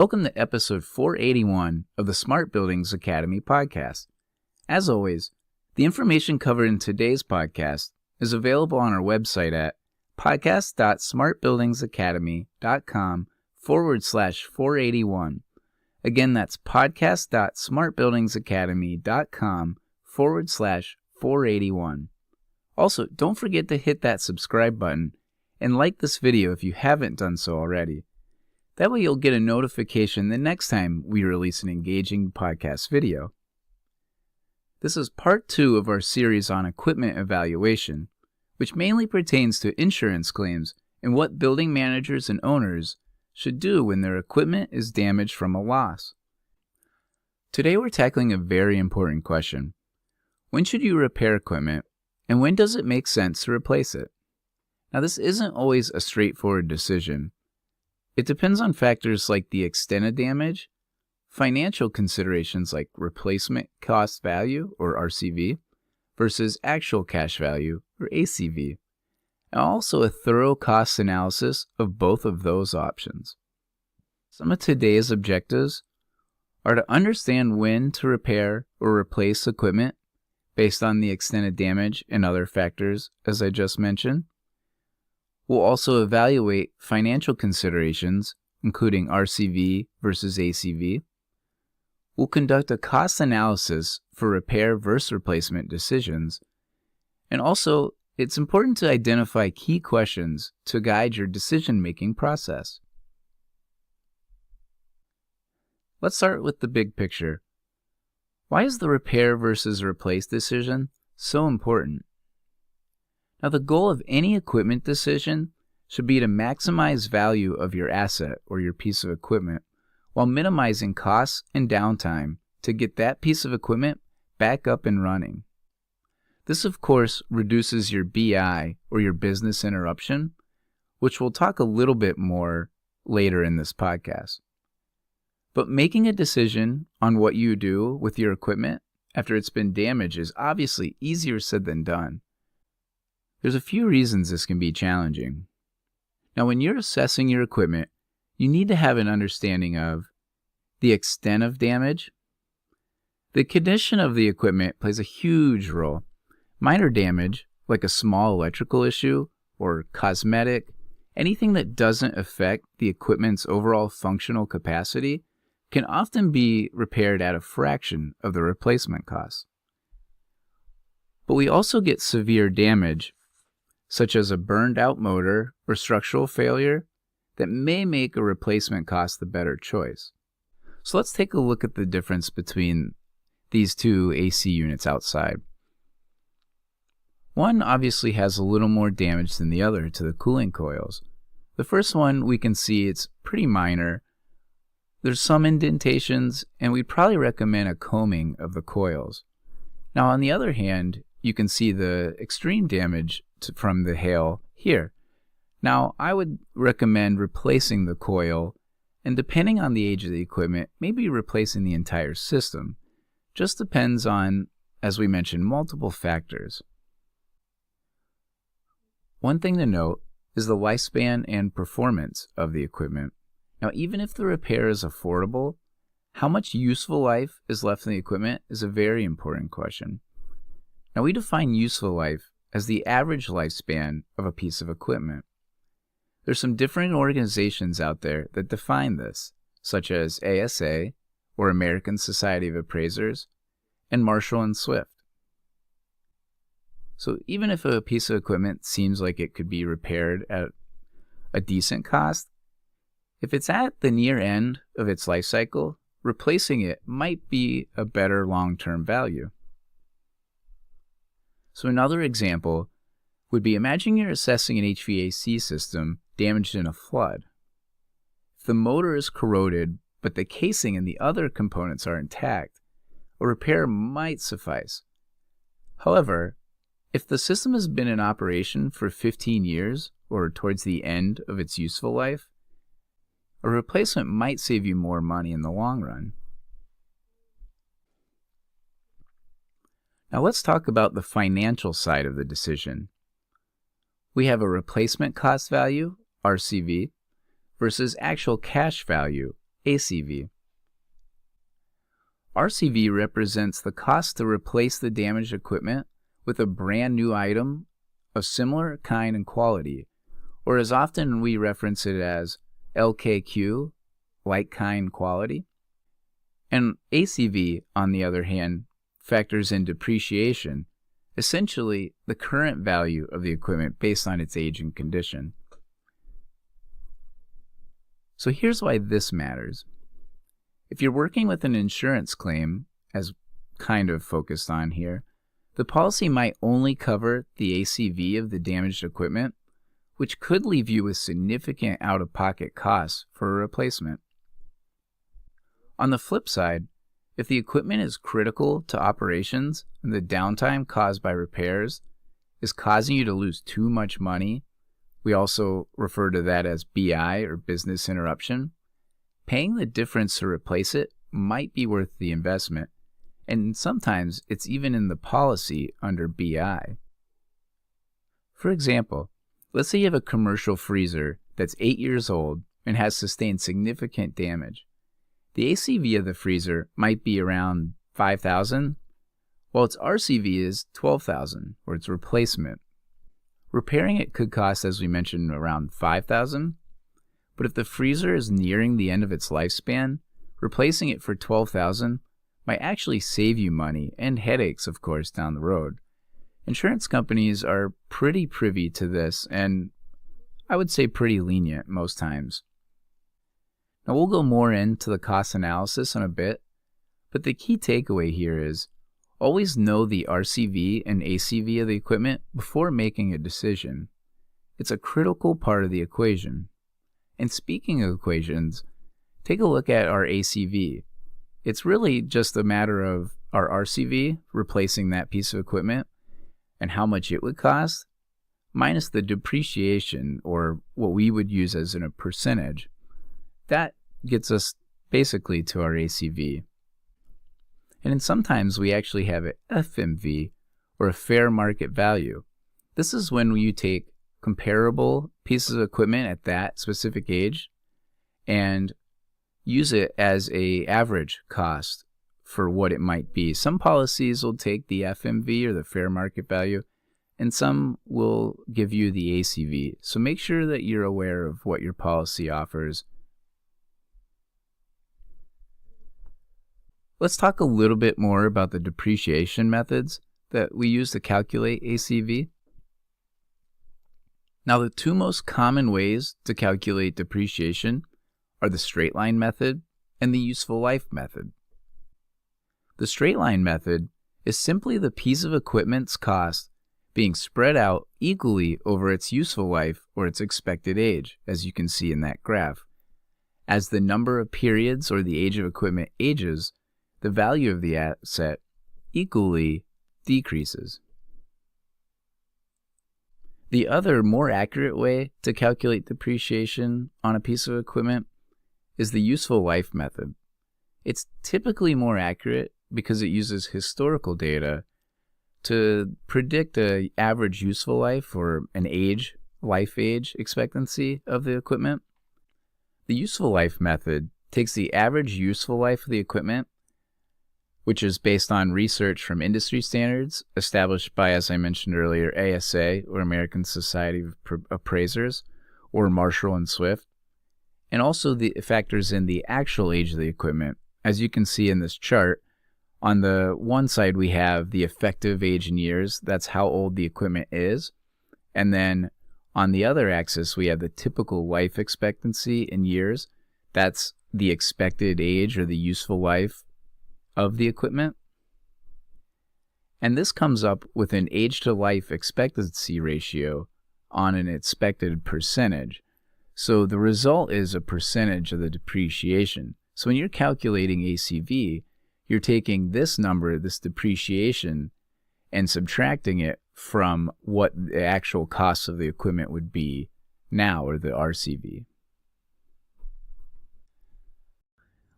Welcome to episode 481 of the Smart Buildings Academy podcast. As always, the information covered in today's podcast is available on our website at podcast.smartbuildingsacademy.com/481. Again, that's podcast.smartbuildingsacademy.com/481. Also, don't forget to hit that subscribe button and like this video if you haven't done so already. That way you'll get a notification the next time we release an engaging podcast video. This is part 2 of our series on equipment evaluation, which mainly pertains to insurance claims and what building managers and owners should do when their equipment is damaged from a loss. Today we're tackling a very important question. When should you repair equipment, and when does it make sense to replace it? Now, this isn't always a straightforward decision. It depends on factors like the extent of damage, financial considerations like replacement cost value, or RCV, versus actual cash value, or ACV, and also a thorough cost analysis of both of those options. Some of today's objectives are to understand when to repair or replace equipment based on the extent of damage and other factors, as I just mentioned. We'll also evaluate financial considerations, including RCV versus ACV. We'll conduct a cost analysis for repair versus replacement decisions. And also, it's important to identify key questions to guide your decision-making process. Let's start with the big picture. Why is the repair versus replace decision so important? Now, the goal of any equipment decision should be to maximize value of your asset or your piece of equipment while minimizing costs and downtime to get that piece of equipment back up and running. This, of course, reduces your BI or your business interruption, which we'll talk a little bit more later in this podcast. But making a decision on what you do with your equipment after it's been damaged is obviously easier said than done. There's a few reasons this can be challenging. Now, when you're assessing your equipment, you need to have an understanding of the extent of damage. The condition of the equipment plays a huge role. Minor damage, like a small electrical issue or cosmetic, anything that doesn't affect the equipment's overall functional capacity, can often be repaired at a fraction of the replacement cost. But we also get severe damage, such as a burned-out motor or structural failure, that may make a replacement cost the better choice. So let's take a look at the difference between these two AC units outside. One obviously has a little more damage than the other to the cooling coils. The first one, we can see it's pretty minor. There's some indentations, and we'd probably recommend a combing of the coils. Now, on the other hand, you can see the extreme damage from the hail here. Now, I would recommend replacing the coil, and depending on the age of the equipment, maybe replacing the entire system. Just depends on, as we mentioned, multiple factors. One thing to note is the lifespan and performance of the equipment. Now, even if the repair is affordable, how much useful life is left in the equipment is a very important question. Now, we define useful life as the average lifespan of a piece of equipment. There's some different organizations out there that define this, such as ASA, or American Society of Appraisers, and Marshall and Swift. So even if a piece of equipment seems like it could be repaired at a decent cost, if it's at the near end of its life cycle, replacing it might be a better long-term value. So another example would be, imagine you're assessing an HVAC system damaged in a flood. If the motor is corroded, but the casing and the other components are intact, a repair might suffice. However, if the system has been in operation for 15 years or towards the end of its useful life, a replacement might save you more money in the long run. Now let's talk about the financial side of the decision. We have a replacement cost value, RCV, versus actual cash value, ACV. RCV represents the cost to replace the damaged equipment with a brand new item of similar kind and quality, or as often we reference it as LKQ, like kind quality. And ACV, on the other hand, factors in depreciation, essentially the current value of the equipment based on its age and condition. So here's why this matters. If you're working with an insurance claim, as kind of focused on here, the policy might only cover the ACV of the damaged equipment, which could leave you with significant out-of-pocket costs for a replacement. On the flip side, if the equipment is critical to operations and the downtime caused by repairs is causing you to lose too much money, we also refer to that as BI or business interruption, paying the difference to replace it might be worth the investment, and sometimes it's even in the policy under BI. For example, let's say you have a commercial freezer that's 8 years old and has sustained significant damage. The ACV of the freezer might be around $5,000, while its RCV is $12,000, or its replacement. Repairing it could cost, as we mentioned, around $5,000, but if the freezer is nearing the end of its lifespan, replacing it for $12,000 might actually save you money and headaches, of course, down the road. Insurance companies are pretty privy to this, and I would say pretty lenient most times. Now we'll go more into the cost analysis in a bit, but the key takeaway here is always know the RCV and ACV of the equipment before making a decision. It's a critical part of the equation. And speaking of equations, take a look at our ACV. It's really just a matter of our RCV replacing that piece of equipment and how much it would cost, minus the depreciation, or what we would use as a percentage. That gets us basically to our ACV. And then sometimes we actually have an FMV, or a fair market value. This is when you take comparable pieces of equipment at that specific age and use it as an average cost for what it might be. Some policies will take the FMV, or the fair market value, and some will give you the ACV. So make sure that you're aware of what your policy offers. Let's talk a little bit more about the depreciation methods that we use to calculate ACV. Now, the two most common ways to calculate depreciation are the straight line method and the useful life method. The straight line method is simply the piece of equipment's cost being spread out equally over its useful life or its expected age, as you can see in that graph. As the number of periods or the age of equipment ages, the value of the asset equally decreases. The other, more accurate way to calculate depreciation on a piece of equipment is the useful life method. It's typically more accurate because it uses historical data to predict an average useful life, or an life age expectancy of the equipment. The useful life method takes the average useful life of the equipment, which is based on research from industry standards established by, as I mentioned earlier, ASA, or American Society of Appraisers, or Marshall and Swift, and also the factors in the actual age of the equipment. As you can see in this chart, on the one side we have the effective age in years, that's how old the equipment is, and then on the other axis we have the typical life expectancy in years, that's the expected age or the useful life of the equipment. And this comes up with an age to life expectancy ratio on an expected percentage. So the result is a percentage of the depreciation. So when you're calculating ACV, you're taking this number, this depreciation, and subtracting it from what the actual cost of the equipment would be now, or the RCV.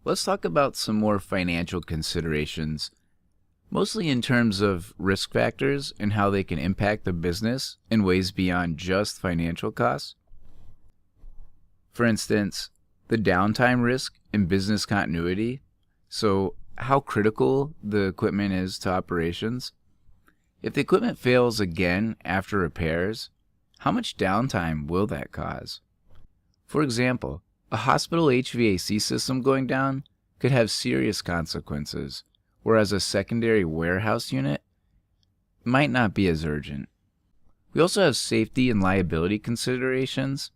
Let's talk about some more financial considerations, mostly in terms of risk factors and how they can impact the business in ways beyond just financial costs. For instance, the downtime risk in business continuity, so how critical the equipment is to operations. If the equipment fails again after repairs, how much downtime will that cause? For example, a hospital HVAC system going down could have serious consequences, whereas a secondary warehouse unit might not be as urgent. We also have safety and liability considerations.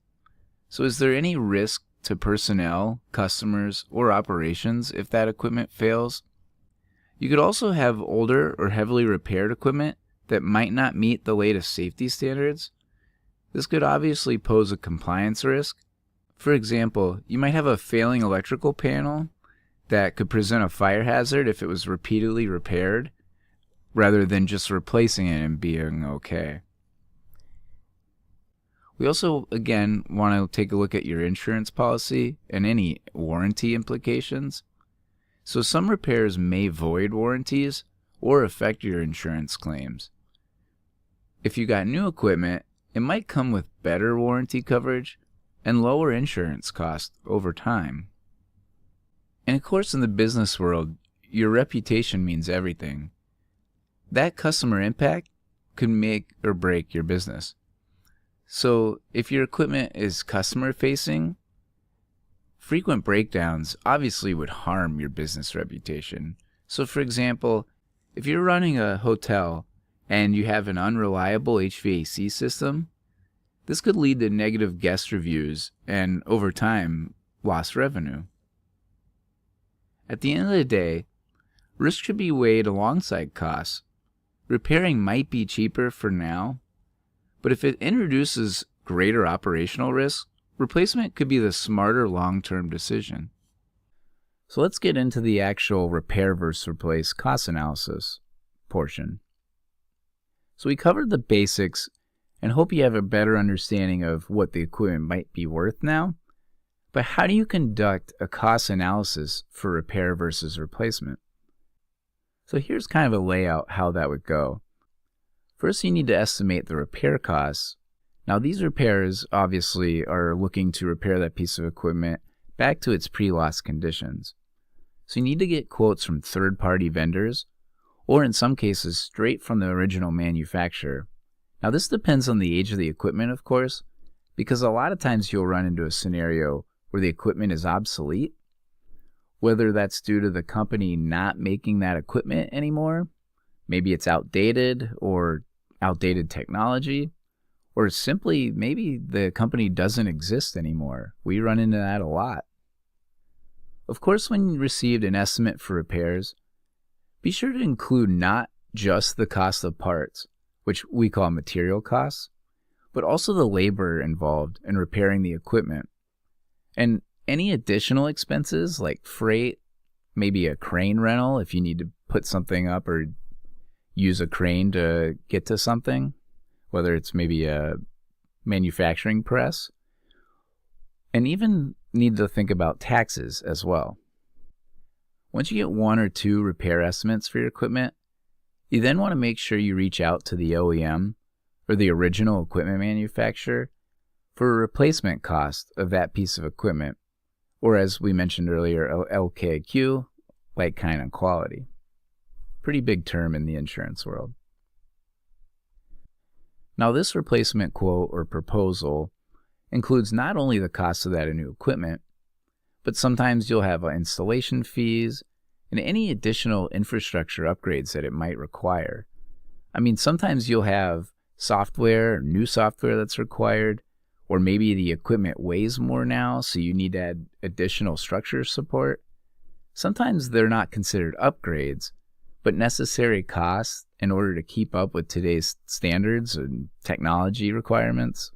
So is there any risk to personnel, customers, or operations if that equipment fails? You could also have older or heavily repaired equipment that might not meet the latest safety standards. This could obviously pose a compliance risk. For example, you might have a failing electrical panel that could present a fire hazard if it was repeatedly repaired, rather than just replacing it and being okay. We also, again, want to take a look at your insurance policy and any warranty implications. So some repairs may void warranties or affect your insurance claims. If you got new equipment, it might come with better warranty coverage and lower insurance costs over time. And of course, in the business world, your reputation means everything. That customer impact could make or break your business. So if your equipment is customer facing, frequent breakdowns obviously would harm your business reputation. So for example, if you're running a hotel and you have an unreliable HVAC system, this could lead to negative guest reviews and, over time, lost revenue. At the end of the day, risk should be weighed alongside costs. Repairing might be cheaper for now, but if it introduces greater operational risk, replacement could be the smarter long-term decision. So let's get into the actual repair versus replace cost analysis portion. So we covered the basics and hope you have a better understanding of what the equipment might be worth now. But how do you conduct a cost analysis for repair versus replacement? So here's kind of a layout how that would go. First, you need to estimate the repair costs. Now, these repairs obviously are looking to repair that piece of equipment back to its pre-loss conditions. So you need to get quotes from third-party vendors, or in some cases, straight from the original manufacturer. Now, this depends on the age of the equipment, of course, because a lot of times you'll run into a scenario where the equipment is obsolete, whether that's due to the company not making that equipment anymore, maybe it's outdated or outdated technology, or simply maybe the company doesn't exist anymore. We run into that a lot. Of course, when you received an estimate for repairs, be sure to include not just the cost of parts, which we call material costs, but also the labor involved in repairing the equipment. And any additional expenses like freight, maybe a crane rental if you need to put something up or use a crane to get to something, whether it's maybe a manufacturing press, and even need to think about taxes as well. Once you get one or two repair estimates for your equipment, you then want to make sure you reach out to the OEM or the original equipment manufacturer for a replacement cost of that piece of equipment, or as we mentioned earlier, LKQ, like, kind, and quality. Pretty big term in the insurance world. Now, this replacement quote or proposal includes not only the cost of that new equipment, but sometimes you'll have installation fees and any additional infrastructure upgrades that it might require. I mean, sometimes you'll have software, new software that's required, or maybe the equipment weighs more now, so you need to add additional structure support. Sometimes they're not considered upgrades, but necessary costs in order to keep up with today's standards and technology requirements.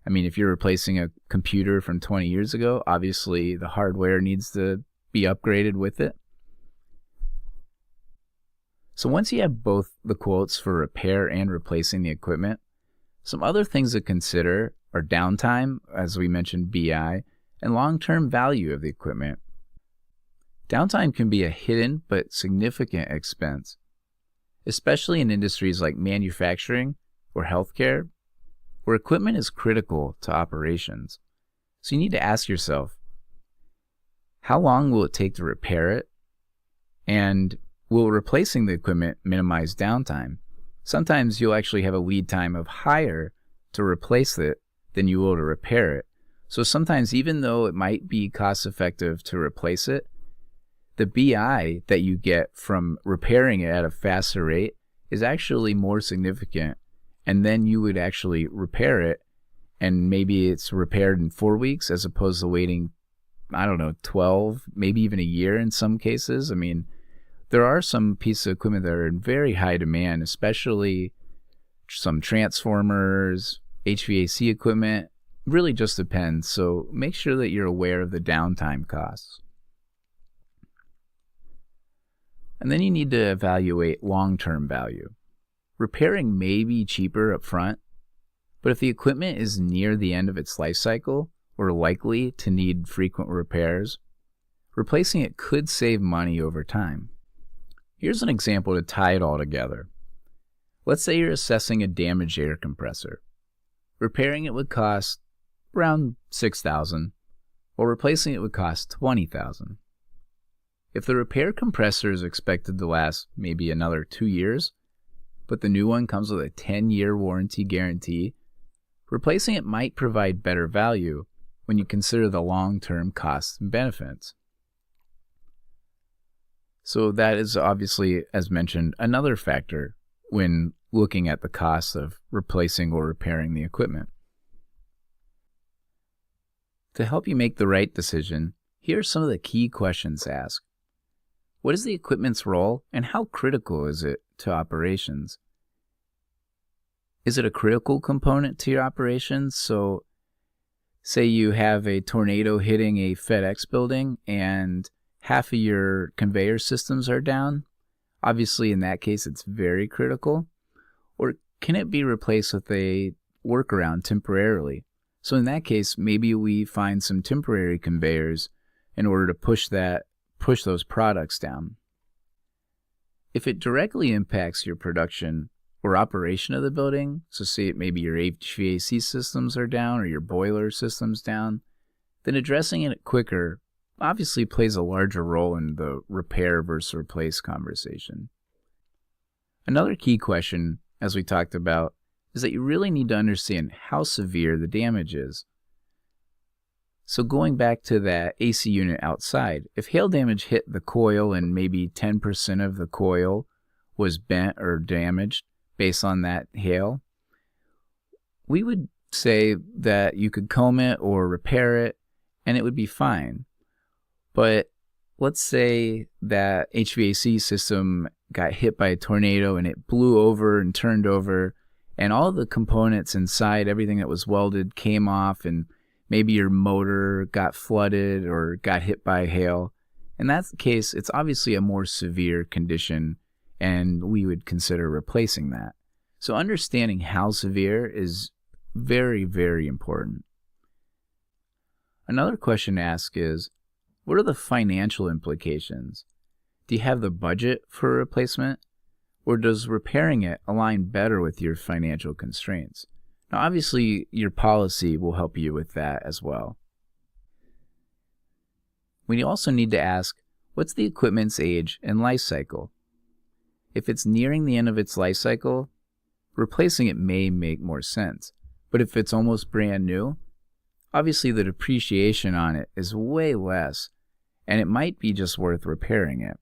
I mean, if you're replacing a computer from 20 years ago, obviously the hardware needs to be upgraded with it. So once you have both the quotes for repair and replacing the equipment, some other things to consider are downtime, as we mentioned, BI, and long-term value of the equipment. Downtime can be a hidden but significant expense, especially in industries like manufacturing or healthcare, where equipment is critical to operations. So you need to ask yourself, How long will it take to repair it? And will replacing the equipment minimize downtime? Sometimes you'll actually have a lead time of higher to replace it than you will to repair it. So sometimes, even though it might be cost effective to replace it, the BI that you get from repairing it at a faster rate is actually more significant. And then you would actually repair it, and maybe it's repaired in 4 weeks as opposed to waiting, 12, maybe even a year in some cases. I mean, there are some pieces of equipment that are in very high demand, especially some transformers, HVAC equipment. Really just depends. So make sure that you're aware of the downtime costs. And then you need to evaluate long-term value. Repairing may be cheaper up front, but if the equipment is near the end of its life cycle or likely to need frequent repairs, replacing it could save money over time. Here's an example to tie it all together. Let's say you're assessing a damaged air compressor. Repairing it would cost around $6,000, while replacing it would cost $20,000. If the repair compressor is expected to last maybe another 2 years, but the new one comes with a 10-year warranty guarantee, replacing it might provide better value when you consider the long-term costs and benefits. So that is obviously, as mentioned, another factor when looking at the cost of replacing or repairing the equipment. To help you make the right decision, here are some of the key questions to ask. What is the equipment's role, and how critical is it to operations? Is it a critical component to your operations? So, say you have a tornado hitting a FedEx building and half of your conveyor systems are down. Obviously, in that case, it's very critical. Or can it be replaced with a workaround temporarily? So in that case, maybe we find some temporary conveyors in order to push those products down. If it directly impacts your production or operation of the building, so say maybe your HVAC systems are down or your boiler system's down, then addressing it quicker obviously plays a larger role in the repair versus replace conversation. Another key question, as we talked about, is that you really need to understand how severe the damage is. So going back to that AC unit outside, if hail damage hit the coil and maybe 10% of the coil was bent or damaged based on that hail, we would say that you could comb it or repair it and it would be fine. But let's say that HVAC system got hit by a tornado and it blew over and turned over, and all the components inside, everything that was welded, came off, and maybe your motor got flooded or got hit by hail. In that case, it's obviously a more severe condition, and we would consider replacing that. So understanding how severe is very, very important. Another question to ask is, what are the financial implications? Do you have the budget for a replacement, or does repairing it align better with your financial constraints? Now, obviously, your policy will help you with that as well. We also need to ask, what's the equipment's age and life cycle? If it's nearing the end of its life cycle, replacing it may make more sense. But if it's almost brand new, obviously the depreciation on it is way less, and it might be just worth repairing it.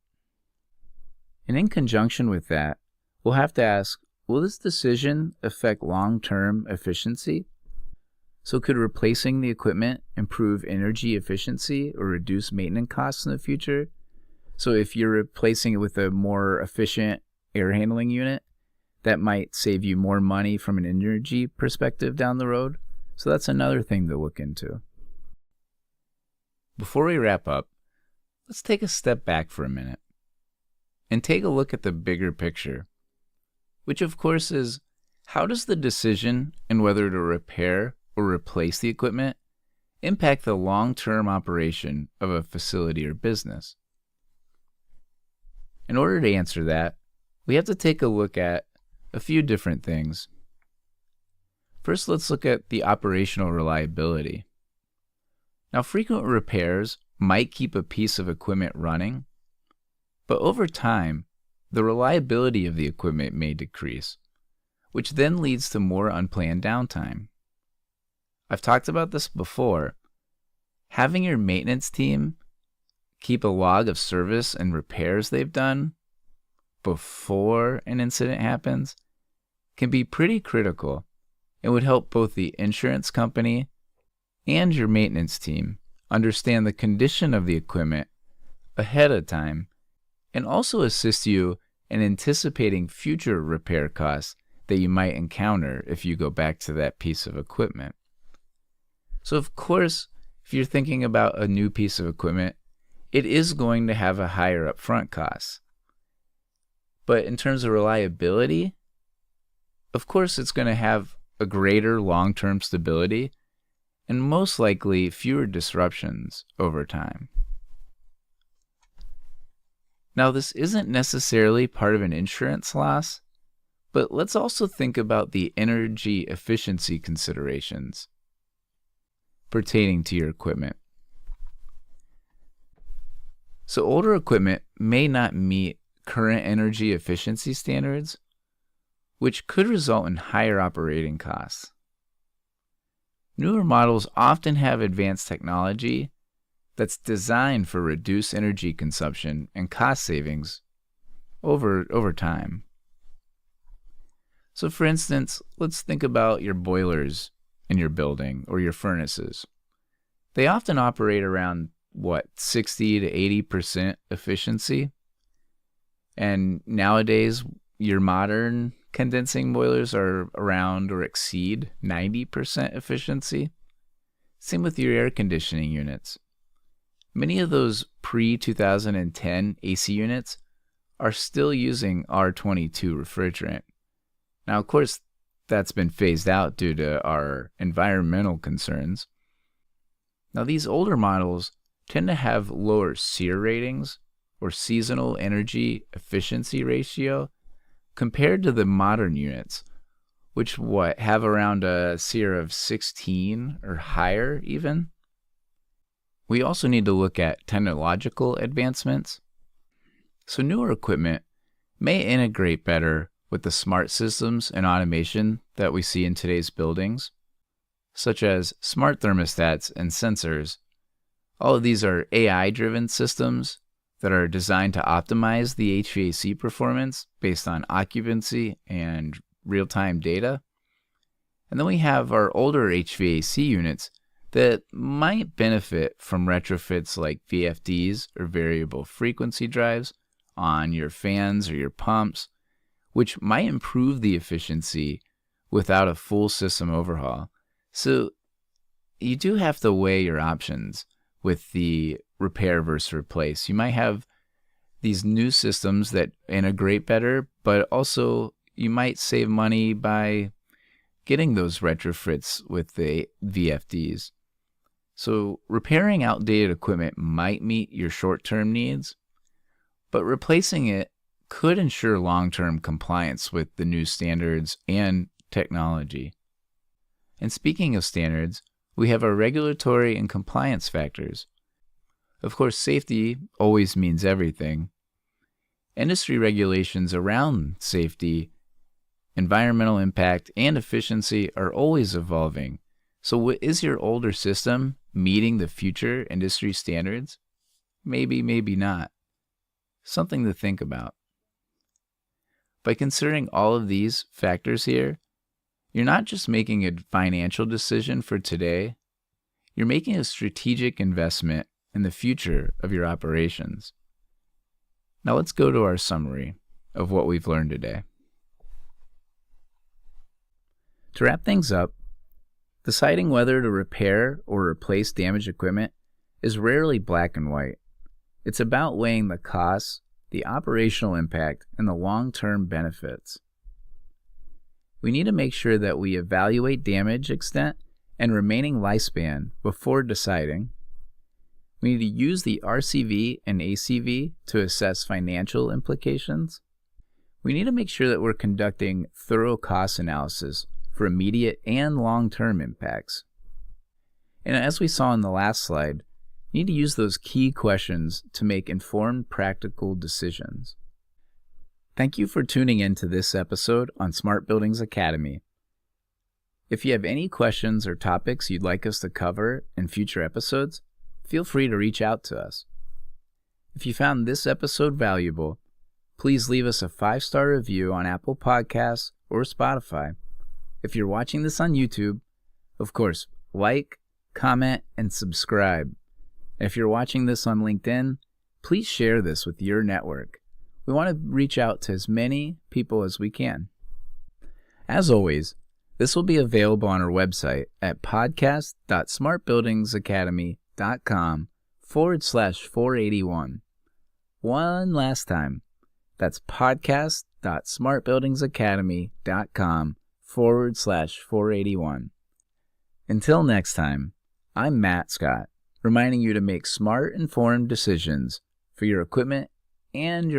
And in conjunction with that, we'll have to ask, will this decision affect long-term efficiency? So could replacing the equipment improve energy efficiency or reduce maintenance costs in the future? So if you're replacing it with a more efficient air handling unit, that might save you more money from an energy perspective down the road. So that's another thing to look into. Before we wrap up, let's take a step back for a minute and take a look at the bigger picture, which of course is, how does the decision in whether to repair or replace the equipment impact the long-term operation of a facility or business? In order to answer that, we have to take a look at a few different things. First, let's look at the operational reliability. Now, frequent repairs might keep a piece of equipment running, but over time, the reliability of the equipment may decrease, which then leads to more unplanned downtime. I've talked about this before. Having your maintenance team keep a log of service and repairs they've done before an incident happens can be pretty critical and would help both the insurance company and your maintenance team understand the condition of the equipment ahead of time and also assist you in anticipating future repair costs that you might encounter if you go back to that piece of equipment. So of course, if you're thinking about a new piece of equipment, it is going to have a higher upfront cost. But in terms of reliability, of course it's going to have a greater long-term stability and most likely fewer disruptions over time. Now, this isn't necessarily part of an insurance loss, but let's also think about the energy efficiency considerations pertaining to your equipment. So older equipment may not meet current energy efficiency standards, which could result in higher operating costs. Newer models often have advanced technology that's designed for reduced energy consumption and cost savings over time. So for instance, let's think about your boilers in your building or your furnaces. They often operate around 60 to 80% efficiency. And nowadays, your modern condensing boilers are around or exceed 90% efficiency. Same with your air conditioning units. Many of those pre-2010 AC units are still using R22 refrigerant. Now, of course, that's been phased out due to our environmental concerns. Now, these older models tend to have lower SEER ratings, or seasonal energy efficiency ratio, compared to the modern units, which have around a SEER of 16 or higher even. We also need to look at technological advancements. So newer equipment may integrate better with the smart systems and automation that we see in today's buildings, such as smart thermostats and sensors. All of these are AI-driven systems that are designed to optimize the HVAC performance based on occupancy and real-time data. And then we have our older HVAC units that might benefit from retrofits like VFDs or variable frequency drives on your fans or your pumps, which might improve the efficiency without a full system overhaul. So you do have to weigh your options with the repair versus replace. You might have these new systems that integrate better, but also you might save money by getting those retrofits with the VFDs. So repairing outdated equipment might meet your short-term needs, but replacing it could ensure long-term compliance with the new standards and technology. And speaking of standards, we have our regulatory and compliance factors. Of course, safety always means everything. Industry regulations around safety, environmental impact, and efficiency are always evolving. So is your older system meeting the future industry standards? Maybe, maybe not. Something to think about. By considering all of these factors here, you're not just making a financial decision for today, you're making a strategic investment in the future of your operations. Now let's go to our summary of what we've learned today. To wrap things up, deciding whether to repair or replace damaged equipment is rarely black and white. It's about weighing the costs, the operational impact, and the long-term benefits. We need to make sure that we evaluate damage extent and remaining lifespan before deciding. We need to use the RCV and ACV to assess financial implications. We need to make sure that we're conducting thorough cost analysis for immediate and long-term impacts. And as we saw in the last slide, You need to use those key questions to make informed, practical decisions. Thank you for tuning in to this episode on Smart Buildings Academy. If you have any questions or topics you'd like us to cover in future episodes, feel free to reach out to us. If you found this episode valuable, please leave us a 5-star review on Apple Podcasts or Spotify. If you're watching this on YouTube, of course, like, comment, and subscribe. And if you're watching this on LinkedIn, please share this with your network. We want to reach out to as many people as we can. As always, this will be available on our website at podcast.smartbuildingsacademy.com/481. One last time. That's podcast.smartbuildingsacademy.com/481. Until next time, I'm Matt Scott, reminding you to make smart, informed decisions for your equipment and your